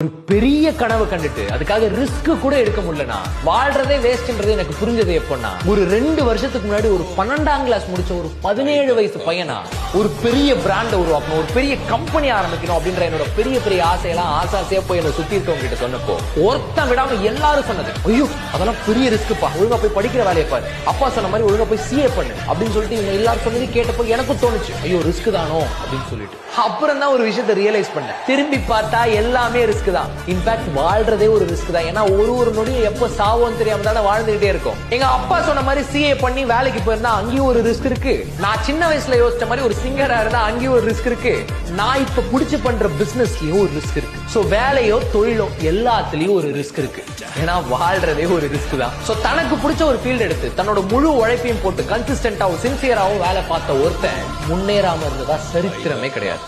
ஒரு பெரிய கனவு கண்டுட்டு அதுக்காக ரிஸ்க் கூட எடுக்க முடியலனா வாழ்றதே வேஸ்ட்ன்றது எனக்கு புரிஞ்சது எப்போன்னா ஒரு 2 வருஷத்துக்கு முன்னாடி ஒரு 12ஆம் கிளாஸ் முடிச்ச ஒரு 17 வயசு பையனா ஒரு பெரிய பிராண்ட உருவாக்கணும், ஒரு பெரிய கம்பெனி ஆரம்பிக்கணும் அப்படின்ற என்னோட பெரிய பெரிய ஆசையெல்லாம் ஆசாசியா போய் என்ன சுத்தி இருக்கவங்க கிட்ட சொன்னப்போ ஒருத்தன் விடாம எல்லாரும் சொன்னது, ஐயோ அதெல்லாம் பெரிய ரிஸ்க்ப்பா, ஒழுங்கா போய் படிக்கிற வேலையை பாரு, அப்பா சொன்ன மாதிரி ஒழுங்கா போய் சிஏ பண்ணு அப்படின்னு சொல்லிட்டு இவங்க எல்லாரும் சொன்னது கேட்டப்போ எனக்கும் தோணுச்சு, ஐயோ ரிஸ்க் தானோ அப்படின்னு சொல்லிட்டு. அப்புறம் தான் ஒரு விஷயத்தை ரியலைஸ் பண்ணேன், திரும்பி பார்த்தா எல்லாமே ரிஸ்க் தான். இன்ஃபேக்ட் வாழ்றதே ஒரு ரிஸ்க் தான். ஏன்னா ஒரு நொடியும் எப்ப சாவோன்னு தெரியாம தானே வாழ்ந்துகிட்டே இருக்கும். எங்க அப்பா சொன்ன மாதிரி சிஏ பண்ணி வேலைக்கு போயிருந்தா அங்கேயும் ஒரு ரிஸ்க் இருக்கு. நான் சின்ன வயசுல யோசிச்ச மாதிரி ஒரு சிங்கரா இருந்தா அங்கேயும் ஒரு ரிஸ்க் இருக்கு. நான் இப்ப புடிச்சு பண்ற பிசினஸ்லயும் ஒரு ரிஸ்க் இருக்கு. சோ வேலையோ தொழிலோ எல்லாத்துலயும் ஒரு ரிஸ்க் இருக்கு. ஏன்னா வாழ்றதே ஒரு ரிஸ்க் தான். சோ தனக்கு பிடிச்ச ஒரு ஃபீல்ட் எடுத்து தன்னோட முழு உழைப்பையும் போட்டு கன்சிஸ்டன்டாவும் சின்சியராவும் வேலை பார்த்த ஒருத்தன் முன்னேறாம இருந்ததா சரித்திரமே கிடையாது.